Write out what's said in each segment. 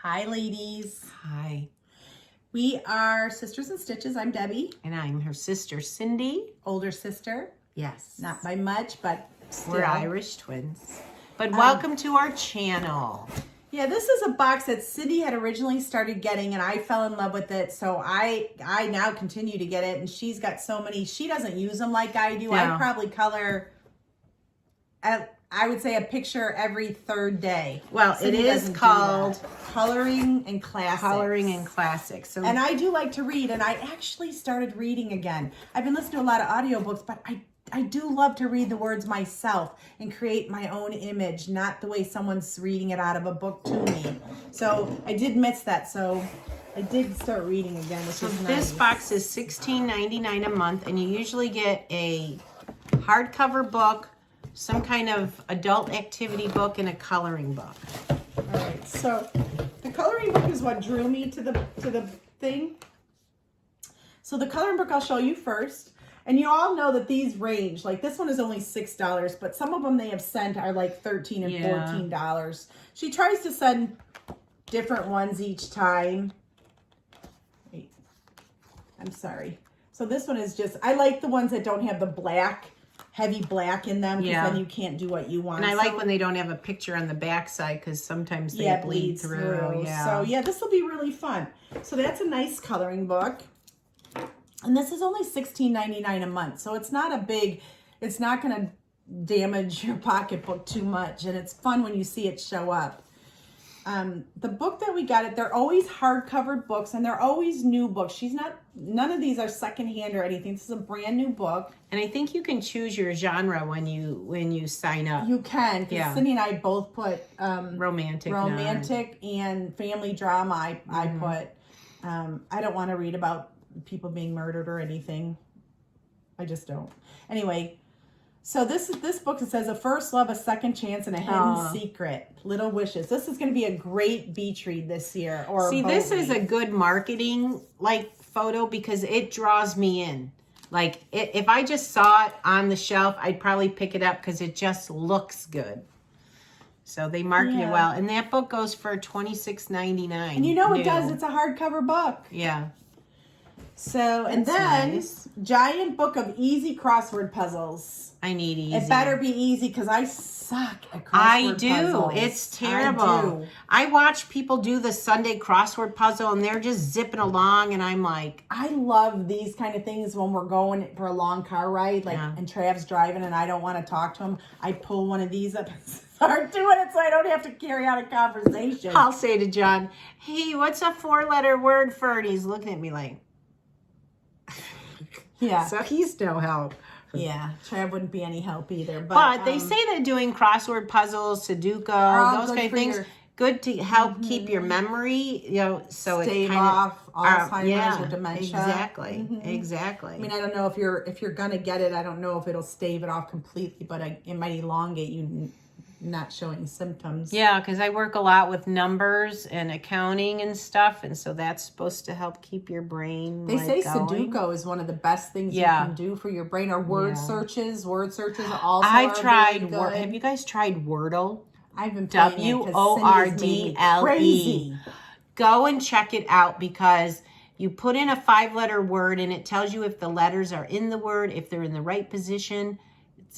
Hi, ladies. Hi. We are Sisters in Stitches. I'm Debbie. And I'm her sister, Cindy. Older sister. Yes. Not by much, but still. We're Irish twins. But welcome to our channel. Yeah, this is a box that Cindy had originally started getting, and I fell in love with it. So I now continue to get it, and she's got so many. She doesn't use them like I do. No. I probably color, I would say, a picture every third day. Well, Cindy it is doesn't do called that. Coloring and Classics. Coloring and Classics. So, and I do like to read, and I actually started reading again. I've been listening to a lot of audiobooks, but I do love to read the words myself and create my own image, not the way someone's reading it out of a book to me. So I did miss that, so I did start reading again, which is nice. This box is $16.99 a month, and you usually get a hardcover book, some kind of adult activity book, and a coloring book. All right, so the coloring book is what drew me to the thing. So the coloring book I'll show you first. And you all know that these range, like this one is only $6, but some of them they have sent are like $13 and $14. She tries to send different ones each time. Wait, I'm sorry. So this one is just, I like the ones that don't have the black, heavy black in them, because then you can't do what you want. And I like when they don't have a picture on the back side, because sometimes they bleed through. Yeah. So yeah, this will be really fun. So that's a nice coloring book. And this is only $16.99 a month. So it's not a big, it's not going to damage your pocketbook too much. And it's fun when you see it show up. The book that we got, they're always hardcover books, and they're always new books. None of these are secondhand or anything. This is a brand new book. And I think you can choose your genre when you sign up. You can, because Cindy and I both put romantic and family drama. I put. I don't want to read about people being murdered or anything. I just don't. Anyway, so this book, it says A First Love, A Second Chance, and a Hidden Secret. Little Wishes. This is going to be a great beach read this year. This is a good marketing photo, because it draws me in. If I just saw it on the shelf, I'd probably pick it up because it just looks good. So they market it well. And that book goes for $26.99. And you know it does. It's a hardcover book. Yeah. So, and then giant book of easy crossword puzzles. I need easy. It better be easy, because I suck at crossword puzzles. It's terrible. I watch people do the Sunday crossword puzzle, and they're just zipping along, and I'm like, I love these kind of things when we're going for a long car ride, and Trav's driving and I don't want to talk to him. I pull one of these up and start doing it so I don't have to carry out a conversation. I'll say to John, hey, what's a 4-letter word for? And he's looking at me like, yeah. So he's no help. Yeah, Trav wouldn't be any help either. But they say that doing crossword puzzles, Sudoku, those kind of things, good to help keep your memory, so stave off Alzheimer's or dementia. Exactly. I mean, I don't know if you're gonna get it. I don't know if it'll stave it off completely, but it might elongate you not showing symptoms. Yeah, because I work a lot with numbers and accounting and stuff, and so that's supposed to help keep your brain. They say going. Sudoku is one of the best things you can do for your brain, or word searches. Word searches also. I've tried. Have you guys tried Wordle? I've been playing WORDLE. Crazy. Go and check it out, because you put in a 5-letter word, and it tells you if the letters are in the word, if they're in the right position.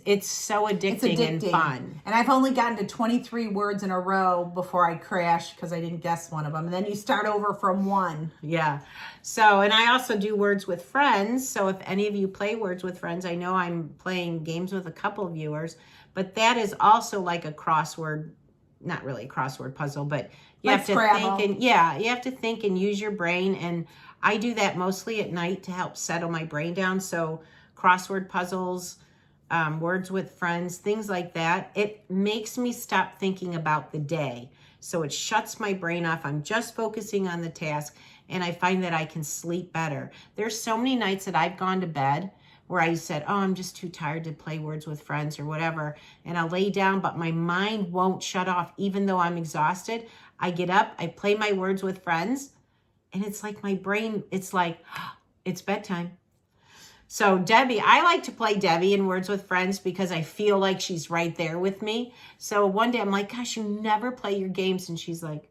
It's so addicting and fun. And I've only gotten to 23 words in a row before I crash because I didn't guess one of them. And then you start over from 1. Yeah. So, and I also do Words with Friends. So if any of you play Words with Friends, I know I'm playing games with a couple of viewers, but that is also like a crossword, not really a crossword puzzle, but you have to think you have to think and use your brain. And I do that mostly at night to help settle my brain down. So crossword puzzles, Words with Friends, things like that. It makes me stop thinking about the day. So it shuts my brain off. I'm just focusing on the task, and I find that I can sleep better. There's so many nights that I've gone to bed where I said, oh, I'm just too tired to play Words with Friends or whatever. And I'll lay down, but my mind won't shut off. Even though I'm exhausted, I get up, I play my Words with Friends, and it's like my brain, it's like, it's bedtime. So Debbie, I like to play Debbie in Words with Friends because I feel like she's right there with me. So one day I'm like, gosh, you never play your games. And she's like,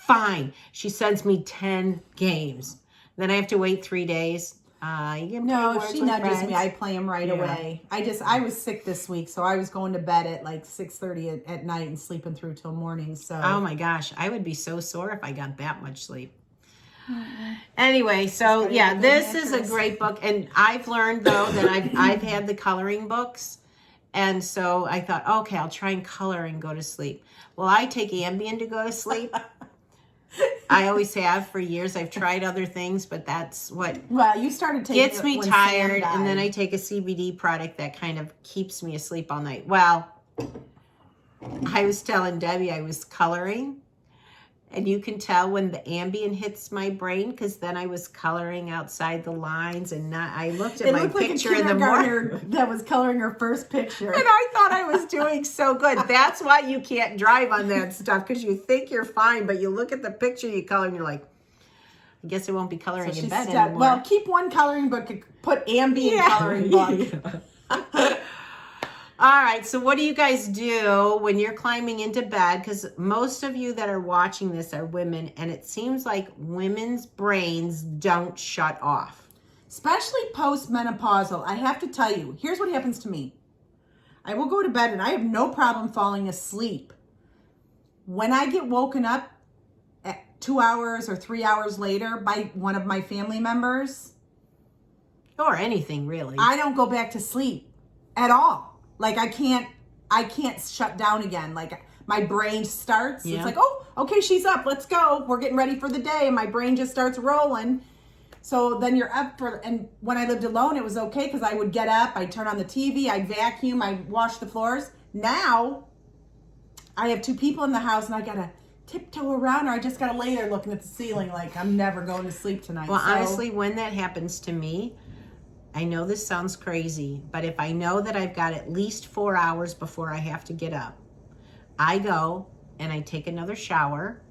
Fine. She sends me 10 games. Then I have to wait 3 days. You can play No, if Words she with nudges Friends. me, I play them right Yeah. away. I was sick this week, so I was going to bed at like 6:30 at night and sleeping through till morning. So Oh my gosh, I would be so sore if I got that much sleep. Anyway, so gotta yeah, have a good this is a mattress. great book, and I've learned though that I've had the coloring books, and so I thought, okay, I'll try and color and go to sleep. Well, I take Ambien to go to sleep. I always have for years. I've tried other things, but that's what well, you started taking gets it me when tired, Sam and then I died. take a CBD product that kind of keeps me asleep all night. Well, I was telling Debbie I was coloring, and you can tell when the Ambien hits my brain because then I was coloring outside the lines, and not. I looked at It my looked like a picture in the morning, kindergartner that was coloring her first picture. and I thought I was doing so good. That's why you can't drive on that stuff, because you think you're fine, but you look at the picture you color and you're like, I guess I won't be coloring in bed anymore. Well, keep one coloring book. Put Ambien coloring book. All right, so what do you guys do when you're climbing into bed? Because most of you that are watching this are women, and it seems like women's brains don't shut off. Especially post-menopausal. I have to tell you, here's what happens to me. I will go to bed and I have no problem falling asleep. When I get woken up at 2 hours or 3 hours later by one of my family members, Or anything, really. I don't go back to sleep at all. Like I can't shut down again. Like my brain starts. Yeah. It's like, oh, okay, she's up. Let's go. We're getting ready for the day. And my brain just starts rolling. So then you're up and when I lived alone, it was okay because I would get up, I'd turn on the TV, I'd vacuum, I'd wash the floors. Now I have 2 people in the house and I gotta tiptoe around, or I just gotta lay there looking at the ceiling like I'm never going to sleep tonight. Well, So, honestly, when that happens to me, I know this sounds crazy, but if I know that I've got at least 4 hours before I have to get up, I go and I take another shower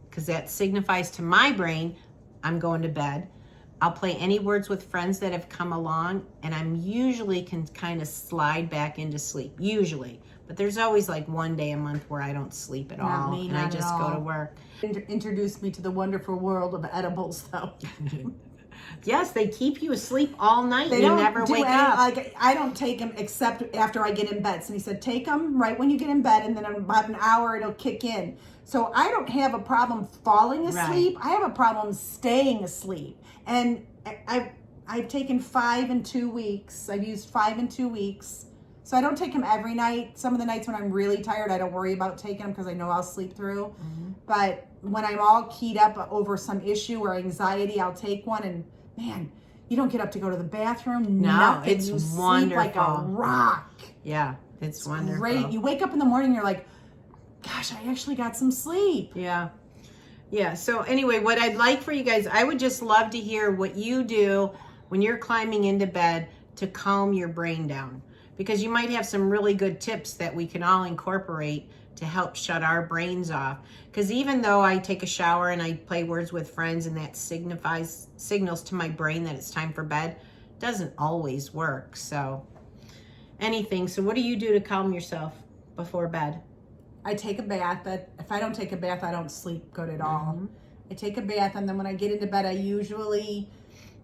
because that signifies to my brain I'm going to bed. I'll play any Words with Friends that have come along, and I'm usually can kind of slide back into sleep, usually. But there's always like one day a month where I don't sleep at Not all, me, and I not at just go to all. work. Introduced me to the wonderful world of edibles, though. Yes, they keep you asleep all night. They You don't never do wake any, up. like I don't take them except after I get in bed. So he said, take them right when you get in bed, and then in about an hour it'll kick in. So I don't have a problem falling asleep. I have a problem staying asleep. And I've taken 5 in 2 weeks. I've used 5 in 2 weeks. So I don't take them every night. Some of the nights when I'm really tired, I don't worry about taking them because I know I'll sleep through. Mm-hmm. But when I'm all keyed up over some issue or anxiety, I'll take one, and man, you don't get up to go to the bathroom. No, nothing. it's you sleep wonderful. like a rock. Yeah, it's wonderful. Great. You wake up in the morning, you're like, gosh, I actually got some sleep. Yeah. Yeah. So anyway, what I'd like for you guys, I would just love to hear what you do when you're climbing into bed to calm your brain down, because you might have some really good tips that we can all incorporate to help shut our brains off. Because even though I take a shower and I play Words with Friends and that signals to my brain that it's time for bed, it doesn't always work. So anything. So what do you do to calm yourself before bed? I take a bath. If I don't take a bath, I don't sleep good at all. Mm-hmm. I take a bath, and then when I get into bed, I usually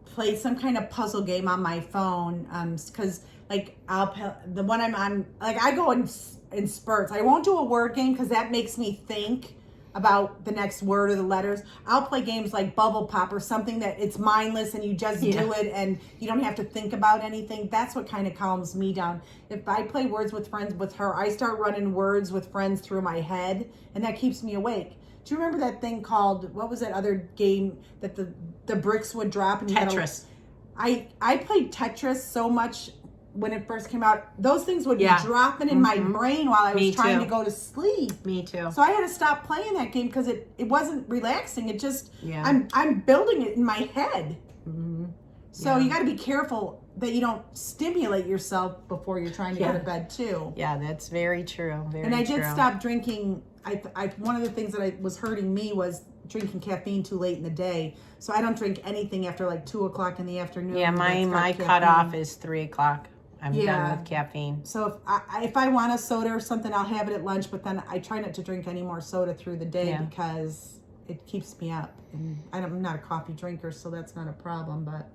play some kind of puzzle game on my phone. Because like the one I'm on, like I go in spurts. I won't do a word game because that makes me think about the next word or the letters. I'll play games like Bubble Pop or something that it's mindless and you just do it and you don't have to think about anything. That's what kind of calms me down. If I play Words with Friends with her, I start running Words with Friends through my head, and that keeps me awake. Do you remember that thing called, what was that other game that the bricks would drop? And Tetris. I played Tetris so much when it first came out. Those things would be dropping in my brain while I was trying to go to sleep. Me too. So I had to stop playing that game because it wasn't relaxing. It just, Yeah. I'm building it in my head. Mm-hmm. So you got to be careful that you don't stimulate yourself before you're trying to go to bed too. Yeah, that's very true. Very And I did true. stop drinking. One of the things that was hurting me was drinking caffeine too late in the day. So I don't drink anything after like 2:00 in the afternoon. Yeah, my cutoff is 3:00. I'm done with caffeine. So if I want a soda or something, I'll have it at lunch. But then I try not to drink any more soda through the day because it keeps me up. And I'm not a coffee drinker, so that's not a problem, but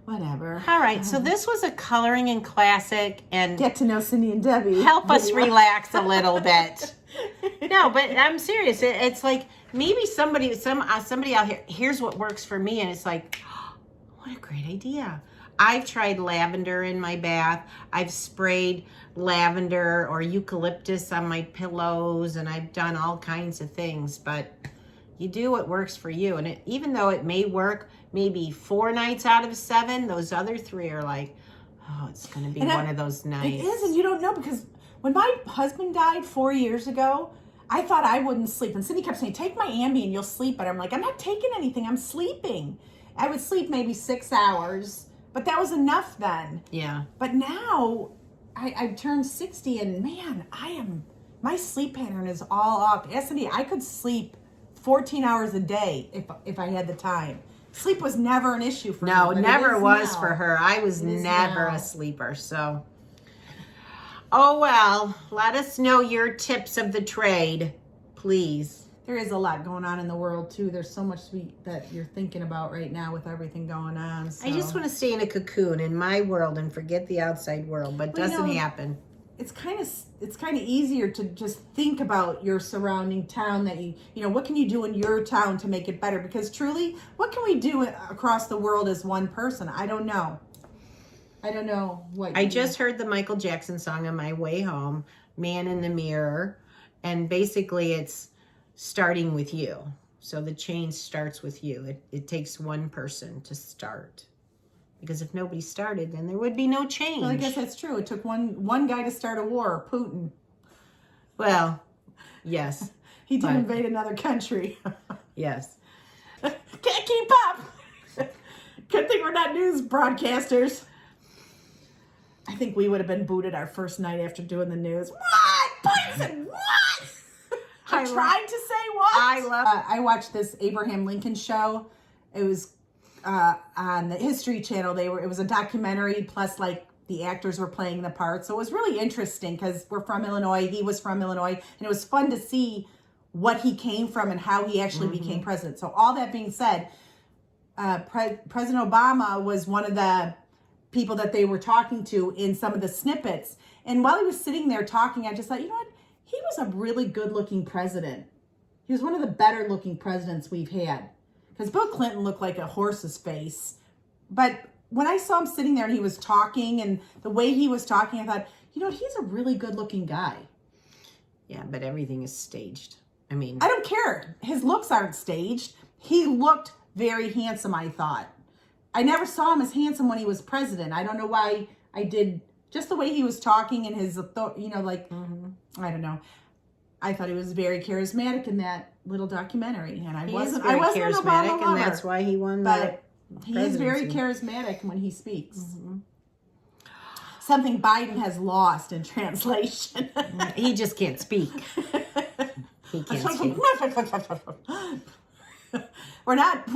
whatever. All right, so this was a coloring and classic, and get to know Cindy and Debbie. Help us relax a little bit. No, but I'm serious. It's like maybe somebody out here, here's what works for me, and it's like, oh, what a great idea. I've tried lavender in my bath. I've sprayed lavender or eucalyptus on my pillows, and I've done all kinds of things, but you do what works for you. And even though it may work maybe 4 nights out of 7, those other 3 are like, oh, it's going to be one of those nights. It is, and you don't know, because when my husband died 4 years ago, I thought I wouldn't sleep. And Cindy kept saying, take my Ambien, you'll sleep better. I'm like, I'm not taking anything. I'm sleeping. I would sleep maybe 6 hours, but that was enough then. Yeah. But now I've turned 60, and man, my sleep pattern is all off. Cindy, I could sleep 14 hours a day if I had the time. Sleep was never an issue for me. No, it never was now. for her. I was never a sleeper, so. Oh, well, let us know your tips of the trade, please. There is a lot going on in the world, too. There's so much that you're thinking about right now with everything going on. So. I just want to stay in a cocoon in my world and forget the outside world, but it doesn't happen. It's kind of easier to just think about your surrounding town, that you know, what can you do in your town to make it better? Because truly, what can we do across the world as one person? I don't know what. I just heard the Michael Jackson song on my way home, Man in the Mirror, and basically it's starting with you. So the change starts with you. It takes one person to start. Because if nobody started, then there would be no change. Well, I guess that's true. It took one guy to start a war, Putin. Well, yes. He did invade another country. Yes. Can't keep up. Good thing we're not news broadcasters. I think we would have been booted our first night after doing the news. What? Poison? What? I'm trying to say what? I watched this Abraham Lincoln show. It was on the History Channel. It was a documentary, plus like the actors were playing the part. So it was really interesting because we're from Illinois. He was from Illinois. And it was fun to see what he came from and how he actually became president. So all that being said, President Obama was one of the people that they were talking to in some of the snippets. And while he was sitting there talking, I just thought, you know what? He was a really good-looking president. He was one of the better-looking presidents we've had. Because Bill Clinton looked like a horse's face. But when I saw him sitting there and he was talking, and the way he was talking, I thought, you know, he's a really good-looking guy. Yeah, but everything is staged. I mean, I don't care. His looks aren't staged. He looked very handsome, I thought. I never saw him as handsome when he was president. I don't know why I did. Just the way he was talking and his, you know, like, I don't know. I thought he was very charismatic in that little documentary, and I wasn't charismatic, and that's why he won. But he is very charismatic when he speaks. Something Biden has lost in translation. He just can't speak. He can't speak. We're not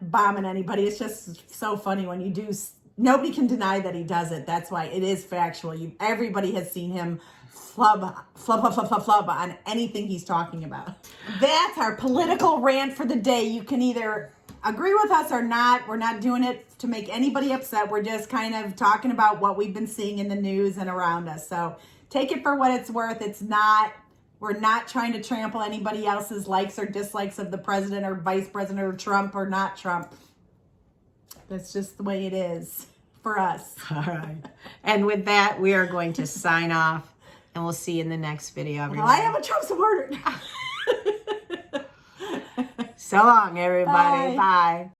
bombing anybody. It's just so funny when you do. Nobody can deny that he does it. That's why it is factual. Everybody has seen him flub on anything he's talking about. That's our political rant for the day. You can either agree with us or not. We're not doing it to make anybody upset. We're just kind of talking about what we've been seeing in the news and around us. So take it for what it's worth. We're not trying to trample anybody else's likes or dislikes of the president or vice president or Trump or not Trump. That's just the way it is for us. All right. And with that, we are going to sign off, and we'll see you in the next video, everyone. Well, I am a Trump supporter. So long, everybody. Bye. Bye.